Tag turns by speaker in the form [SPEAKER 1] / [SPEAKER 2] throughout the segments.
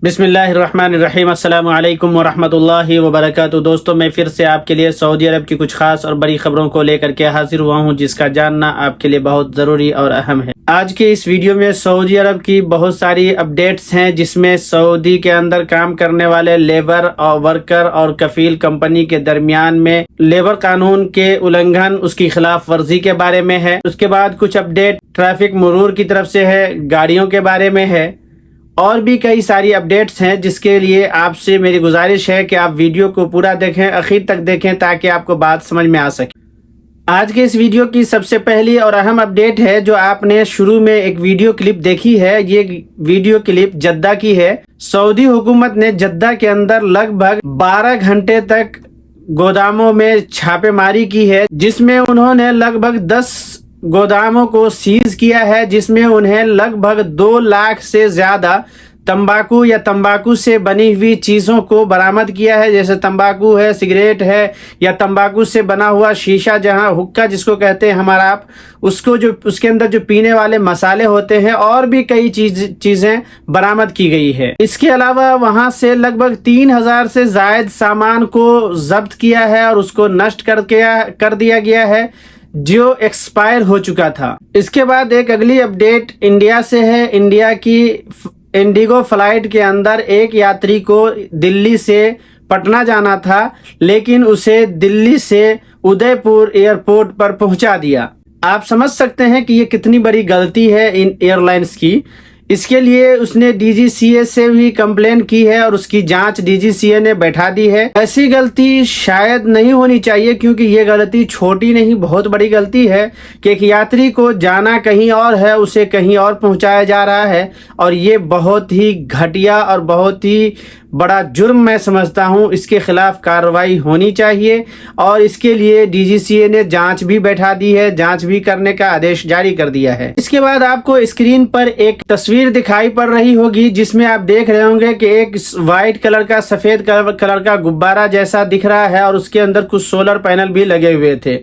[SPEAKER 1] بسم اللہ الرحمن الرحیم۔ السلام علیکم ورحمۃ اللہ وبرکاتہ۔ دوستوں، میں پھر سے آپ کے لیے سعودی عرب کی کچھ خاص اور بڑی خبروں کو لے کر کے حاضر ہوا ہوں، جس کا جاننا آپ کے لیے بہت ضروری اور اہم ہے۔ آج کے اس ویڈیو میں سعودی عرب کی بہت ساری اپڈیٹس ہیں، جس میں سعودی کے اندر کام کرنے والے لیبر اور ورکر اور کفیل کمپنی کے درمیان میں لیبر قانون کے النگھن، اس کی خلاف ورزی کے بارے میں ہے۔ اس کے بعد کچھ اپڈیٹ ٹریفک مرور کی طرف سے ہے، گاڑیوں کے بارے میں ہے، اور بھی کئی ساری اپڈیٹس ہیں، جس کے لیے آپ سے میری گزارش ہے کہ آپ ویڈیو کو پورا دیکھیں، آخر تک دیکھیں، تاکہ آپ کو بات سمجھ میں آ سکے۔ آج کے اس ویڈیو کی سب سے پہلی اور اہم اپڈیٹ ہے، جو آپ نے شروع میں ایک ویڈیو کلپ دیکھی ہے۔ یہ ویڈیو کلپ جدہ کی ہے۔ سعودی حکومت نے جدہ کے اندر لگ بھگ 12 گھنٹے تک گوداموں میں چھاپے ماری کی ہے، جس میں انہوں نے لگ بھگ 10 گوداموں کو سیز کیا ہے، جس میں انہیں لگ بھگ 2 لاکھ سے زیادہ تمباکو یا تمباکو سے بنی ہوئی چیزوں کو برآمد کیا ہے، جیسے تمباکو ہے، سگریٹ ہے، یا تمباکو سے بنا ہوا شیشہ، جہاں حکہ جس کو کہتے ہیں ہمارا آپ، اس کو جو اس کے اندر جو پینے والے مسالے ہوتے ہیں، اور بھی کئی چیزیں برآمد کی گئی ہے۔ اس کے علاوہ وہاں سے لگ بھگ 3000 سے زائد سامان کو ضبط کیا ہے اور اس کو نشٹ کر دیا گیا ہے، جو ایکسپائر ہو چکا تھا۔ اس کے بعد ایک اگلی اپڈیٹ انڈیا سے ہے۔ انڈیا کی انڈیگو فلائٹ کے اندر ایک یاتری کو دلی سے پٹنہ جانا تھا، لیکن اسے دلی سے ادے پور ایئرپورٹ پر پہنچا دیا۔ آپ سمجھ سکتے ہیں کہ یہ کتنی بڑی غلطی ہے ان ایئر لائنز کی۔ اس کے لیے اس نے ڈی جی سی اے سے بھی کمپلین کی ہے، اور اس کی جانچ ڈی جی سی اے نے بیٹھا دی ہے۔ ایسی غلطی شاید نہیں ہونی چاہیے، کیونکہ یہ غلطی چھوٹی نہیں، بہت بڑی غلطی ہے کہ ایک یاتری کو جانا کہیں اور ہے، اسے کہیں اور پہنچایا جا رہا ہے، اور یہ بہت ہی گھٹیا اور بہت ہی بڑا جرم میں سمجھتا ہوں۔ اس کے خلاف کارروائی ہونی چاہیے، اور اس کے لیے ڈی جی سی اے نے جانچ بھی بیٹھا دی ہے، جانچ بھی کرنے کا آدیش جاری کر دیا ہے۔ اس کے بعد آپ کو اسکرین پر ایک تصویر دکھائی پڑ رہی ہوگی، جس میں آپ دیکھ رہے ہوں گے کہ ایک وائٹ کلر کا سفید کلر کا غبارہ جیسا دکھ رہا ہے، اور اس کے اندر کچھ سولر پینل بھی لگے ہوئے تھے،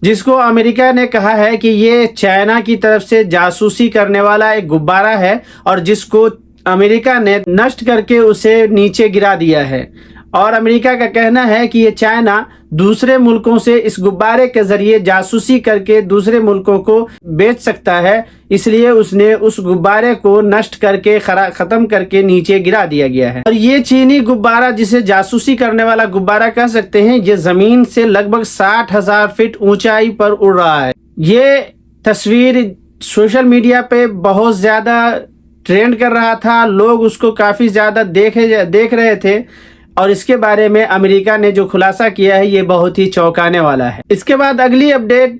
[SPEAKER 1] جس کو امریکہ نے کہا ہے کہ یہ چائنا کی طرف سے جاسوسی کرنے والا ایک غبارہ ہے، اور جس کو امریکہ نے نشٹ کر کے اسے نیچے گرا دیا ہے۔ اور امریکہ کا کہنا ہے کہ یہ چائنا دوسرے ملکوں سے اس غبارے کے ذریعے جاسوسی کر کے دوسرے ملکوں کو بیچ سکتا ہے، اس لیے اس نے اس غبارے کو نشٹ کر کے ختم کر کے نیچے گرا دیا گیا ہے۔ اور یہ چینی غبارہ، جسے جاسوسی کرنے والا غبارہ کہہ سکتے ہیں، یہ زمین سے لگ بھگ 60,000 فٹ اونچائی پر اڑ رہا ہے۔ یہ تصویر سوشل میڈیا پہ بہت زیادہ ٹرینڈ کر رہا تھا، لوگ اس کو کافی زیادہ دیکھ رہے تھے، اور اس کے بارے میں امریکہ نے جو خلاصہ کیا ہے، یہ بہت ہی چونکانے والا ہے۔ اس کے بعد اگلی اپڈیٹ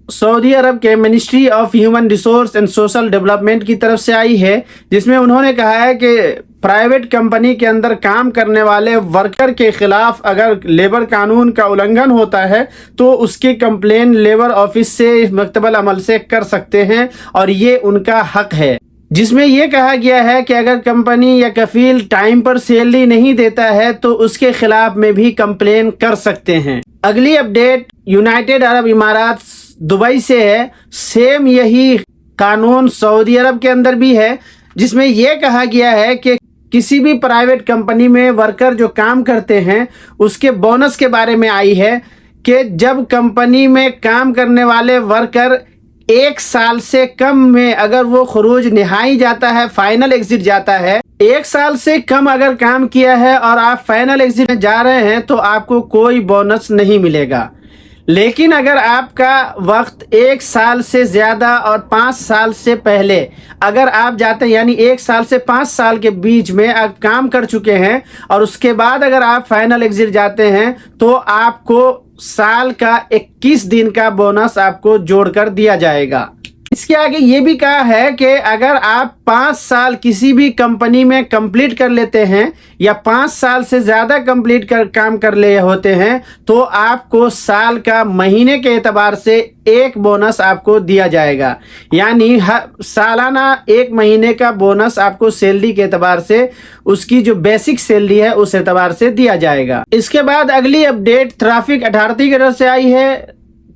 [SPEAKER 1] سعودی عرب کے ministry of human resource and social development کی طرف سے آئی ہے، جس میں انہوں نے کہا ہے کہ پرائیویٹ کمپنی کے اندر کام کرنے والے ورکر کے خلاف اگر لیبر قانون کا النگھن ہوتا ہے، تو اس کی کمپلین لیبر آفس سے مکتب العمل سے کر سکتے ہیں، اور یہ ان کا حق ہے۔ جس میں یہ کہا گیا ہے کہ اگر کمپنی یا کفیل ٹائم پر سیلری نہیں دیتا ہے، تو اس کے خلاف میں بھی کمپلین کر سکتے ہیں۔ اگلی اپڈیٹ یونائٹڈ عرب امارات دبئی سے ہے۔ سیم یہی قانون سعودی عرب کے اندر بھی ہے، جس میں یہ کہا گیا ہے کہ کسی بھی پرائیویٹ کمپنی میں ورکر جو کام کرتے ہیں، اس کے بونس کے بارے میں آئی ہے کہ جب کمپنی میں کام کرنے والے ورکر 1 سال سے کم میں اگر وہ خروج نہائی جاتا ہے، فائنل ایگزٹ جاتا ہے، 1 سال سے کم اگر کام کیا ہے اور آپ فائنل ایگزٹ میں جا رہے ہیں، تو آپ کو کوئی بونس نہیں ملے گا۔ لیکن اگر آپ کا وقت 1 سال سے زیادہ اور 5 سال سے پہلے اگر آپ جاتے ہیں، یعنی 1 سال سے 5 سال کے بیچ میں آپ کام کر چکے ہیں، اور اس کے بعد اگر آپ فائنل ایگزٹ جاتے ہیں، تو آپ کو سال کا 21 دن کا بونس آپ کو جوڑ کر دیا جائے گا۔ اس کے آگے یہ بھی کہا ہے کہ اگر آپ 5 سال کسی بھی کمپنی میں کمپلیٹ کر لیتے ہیں، یا 5 سال سے زیادہ کام کر لے ہوتے ہیں، تو آپ کو سال کا مہینے کے اعتبار سے ایک بونس آپ کو دیا جائے گا، یعنی سالانہ 1 مہینے کا بونس آپ کو سیلری کے اعتبار سے، اس کی جو بیسک سیلری ہے اس اعتبار سے دیا جائے گا۔ اس کے بعد اگلی اپڈیٹ ٹریفک اتھارٹی کی طرف سے آئی ہے،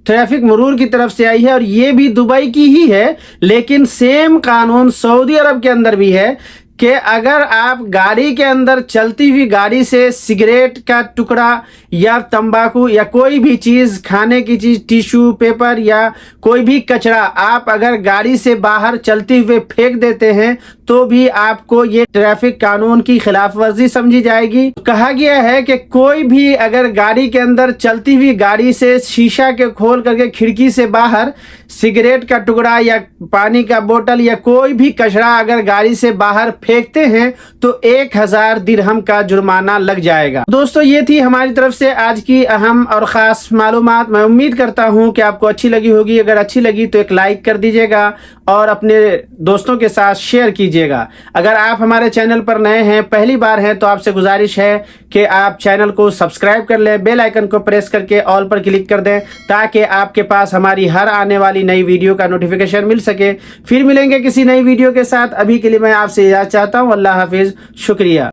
[SPEAKER 1] ٹریفک مرور کی طرف سے آئی ہے، اور یہ بھی دبئی کی ہی ہے، لیکن سیم قانون سعودی عرب کے اندر بھی ہے کہ اگر آپ گاڑی کے اندر چلتی ہوئی گاڑی سے سگریٹ کا ٹکڑا یا تمباکو یا کوئی بھی چیز کھانے کی چیز ٹیشو پیپر یا کوئی بھی کچرا آپ اگر گاڑی سے باہر چلتے ہوئے پھینک دیتے ہیں تو بھی آپ کو یہ ٹریفک قانون کی خلاف ورزی سمجھی جائے گی۔ کہا گیا ہے کہ کوئی بھی اگر گاڑی کے اندر چلتی ہوئی گاڑی سے شیشہ کے کھول کر کے کھڑکی سے باہر سگریٹ کا ٹکڑا یا پانی کا بوتل یا کوئی بھی کچرا اگر گاڑی سے باہر پھینکتے ہیں تو 1000 درہم کا جرمانہ لگ جائے گا۔ دوستو یہ تھی ہماری طرف سے آج کی اہم اور خاص معلومات۔ میں امید کرتا ہوں کہ آپ کو اچھی لگی ہوگی۔ اگر اچھی لگی تو ایک لائک کر دیجئے گا اور اپنے دوستوں کے ساتھ شیئر کیجئے گا۔ اگر آپ ہمارے چینل پر نئے ہیں، پہلی بار ہیں، تو آپ سے گزارش ہے کہ آپ چینل کو سبسکرائب کر لیں، بیل آئیکن کو پریس کر کے آل پر کلک کر دیں تاکہ آپ کے پاس ہماری ہر آنے والی نئی ویڈیو کا نوٹیفیکیشن مل سکے۔ پھر ملیں گے کسی نئی ویڈیو کے ساتھ۔ ابھی کے لیے میں آپ سے اجازت چاہتا ہوں۔ اللہ حافظ، شکریہ۔